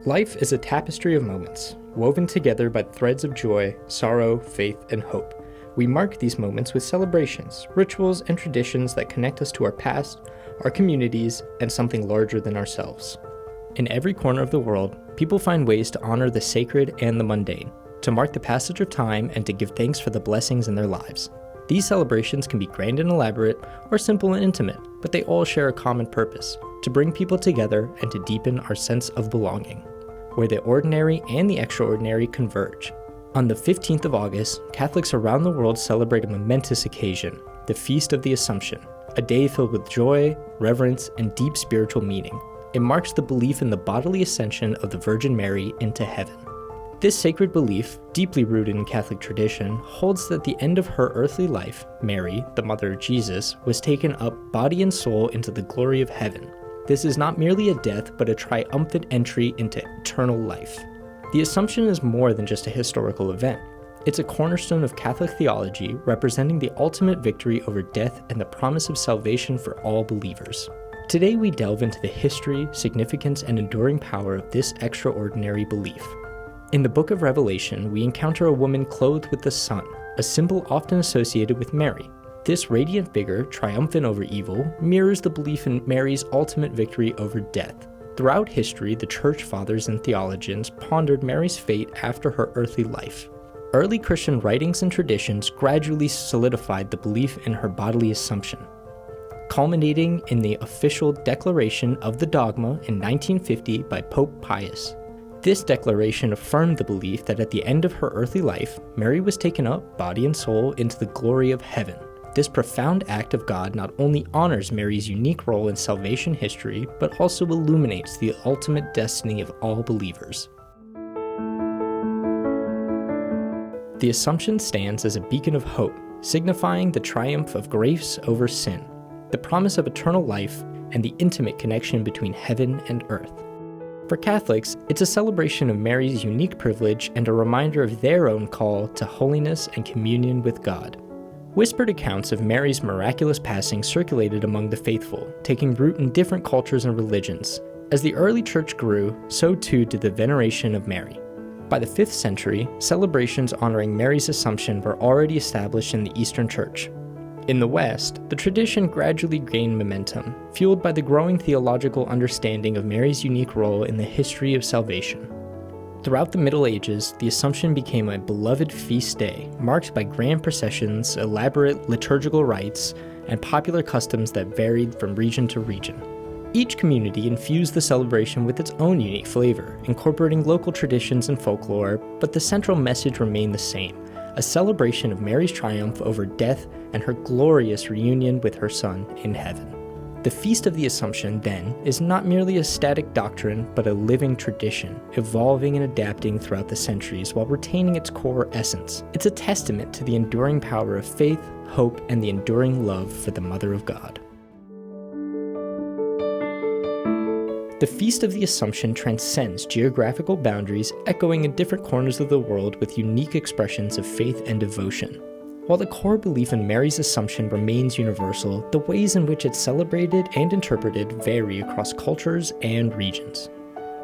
Life is a tapestry of moments, woven together by the threads of joy, sorrow, faith, and hope. We mark these moments with celebrations, rituals, and traditions that connect us to our past, our communities, and something larger than ourselves. In every corner of the world, people find ways to honor the sacred and the mundane, to mark the passage of time and to give thanks for the blessings in their lives. These celebrations can be grand and elaborate, or simple and intimate, but they all share a common purpose: to bring people together and to deepen our sense of belonging, where the ordinary and the extraordinary converge. On the 15th of August, Catholics around the world celebrate a momentous occasion, the Feast of the Assumption, a day filled with joy, reverence, and deep spiritual meaning. It marks the belief in the bodily ascension of the Virgin Mary into heaven. This sacred belief, deeply rooted in Catholic tradition, holds that at the end of her earthly life, Mary, the mother of Jesus, was taken up body and soul into the glory of heaven. This is not merely a death, but a triumphant entry into eternal life. The Assumption is more than just a historical event. It's a cornerstone of Catholic theology, representing the ultimate victory over death and the promise of salvation for all believers. Today we delve into the history, significance, and enduring power of this extraordinary belief. In the book of Revelation, we encounter a woman clothed with the sun, a symbol often associated with Mary. This radiant figure, triumphant over evil, mirrors the belief in Mary's ultimate victory over death. Throughout history, the Church Fathers and theologians pondered Mary's fate after her earthly life. Early Christian writings and traditions gradually solidified the belief in her bodily assumption, culminating in the official declaration of the dogma in 1950 by Pope Pius. This declaration affirmed the belief that at the end of her earthly life, Mary was taken up, body and soul, into the glory of heaven. This profound act of God not only honors Mary's unique role in salvation history, but also illuminates the ultimate destiny of all believers. The Assumption stands as a beacon of hope, signifying the triumph of grace over sin, the promise of eternal life, and the intimate connection between heaven and earth. For Catholics, it's a celebration of Mary's unique privilege and a reminder of their own call to holiness and communion with God. Whispered accounts of Mary's miraculous passing circulated among the faithful, taking root in different cultures and religions. As the early church grew, so too did the veneration of Mary. By the 5th century, celebrations honoring Mary's Assumption were already established in the Eastern Church. In the West, the tradition gradually gained momentum, fueled by the growing theological understanding of Mary's unique role in the history of salvation. Throughout the Middle Ages, the Assumption became a beloved feast day, marked by grand processions, elaborate liturgical rites, and popular customs that varied from region to region. Each community infused the celebration with its own unique flavor, incorporating local traditions and folklore, but the central message remained the same: a celebration of Mary's triumph over death and her glorious reunion with her Son in heaven. The Feast of the Assumption, then, is not merely a static doctrine, but a living tradition, evolving and adapting throughout the centuries while retaining its core essence. It's a testament to the enduring power of faith, hope, and the enduring love for the Mother of God. The Feast of the Assumption transcends geographical boundaries, echoing in different corners of the world with unique expressions of faith and devotion. While the core belief in Mary's Assumption remains universal, the ways in which it's celebrated and interpreted vary across cultures and regions.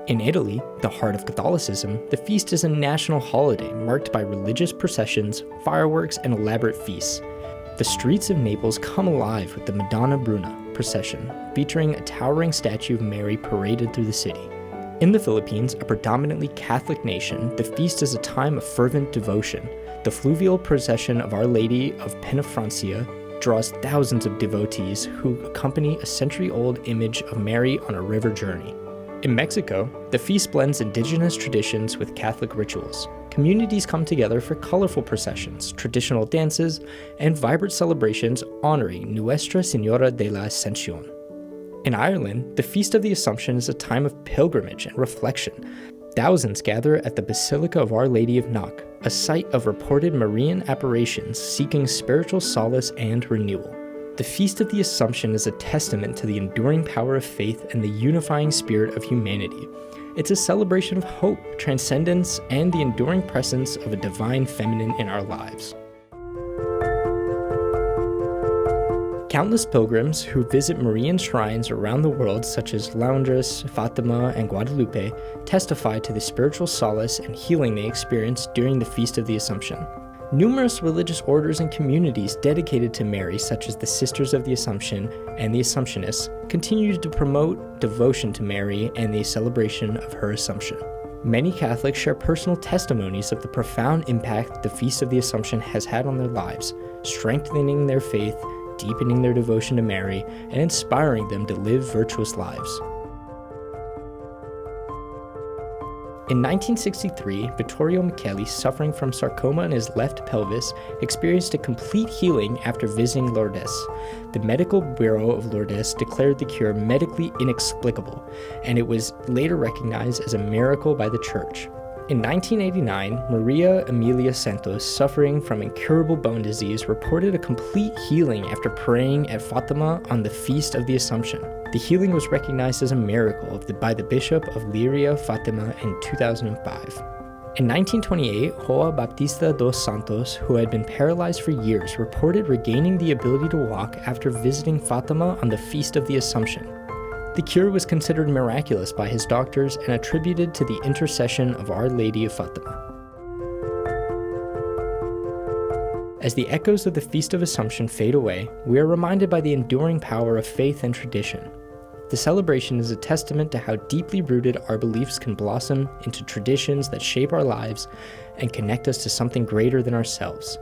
In Italy, the heart of Catholicism, the feast is a national holiday marked by religious processions, fireworks, and elaborate feasts. The streets of Naples come alive with the Madonna Bruna procession, featuring a towering statue of Mary paraded through the city. In the Philippines, a predominantly Catholic nation, the feast is a time of fervent devotion. The fluvial procession of Our Lady of Penafrancia draws thousands of devotees who accompany a century-old image of Mary on a river journey. In Mexico, the feast blends indigenous traditions with Catholic rituals. Communities come together for colorful processions, traditional dances, and vibrant celebrations honoring Nuestra Señora de la Ascensión. In Ireland, the Feast of the Assumption is a time of pilgrimage and reflection. Thousands gather at the Basilica of Our Lady of Knock, a site of reported Marian apparitions seeking spiritual solace and renewal. The Feast of the Assumption is a testament to the enduring power of faith and the unifying spirit of humanity. It's a celebration of hope, transcendence, and the enduring presence of a divine feminine in our lives. Countless pilgrims who visit Marian shrines around the world, such as Londres, Fatima, and Guadalupe, testify to the spiritual solace and healing they experience during the Feast of the Assumption. Numerous religious orders and communities dedicated to Mary, such as the Sisters of the Assumption and the Assumptionists, continue to promote devotion to Mary and the celebration of her Assumption. Many Catholics share personal testimonies of the profound impact the Feast of the Assumption has had on their lives, strengthening their faith, deepening their devotion to Mary, and inspiring them to live virtuous lives. In 1963, Vittorio Micheli, suffering from sarcoma in his left pelvis, experienced a complete healing after visiting Lourdes. The Medical Bureau of Lourdes declared the cure medically inexplicable, and it was later recognized as a miracle by the Church. In 1989, Maria Emilia Santos, suffering from incurable bone disease, reported a complete healing after praying at Fatima on the Feast of the Assumption. The healing was recognized as a miracle by the Bishop of Liria, Fatima, in 2005. In 1928, João Baptista dos Santos, who had been paralyzed for years, reported regaining the ability to walk after visiting Fatima on the Feast of the Assumption. The cure was considered miraculous by his doctors and attributed to the intercession of Our Lady of Fatima. As the echoes of the Feast of Assumption fade away, we are reminded by the enduring power of faith and tradition. The celebration is a testament to how deeply rooted our beliefs can blossom into traditions that shape our lives and connect us to something greater than ourselves.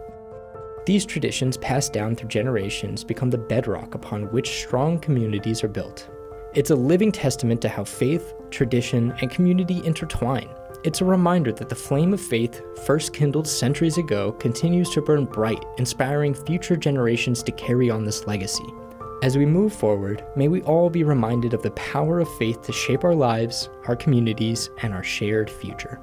These traditions, passed down through generations, become the bedrock upon which strong communities are built. It's a living testament to how faith, tradition, and community intertwine. It's a reminder that the flame of faith, first kindled centuries ago, continues to burn bright, inspiring future generations to carry on this legacy. As we move forward, may we all be reminded of the power of faith to shape our lives, our communities, and our shared future.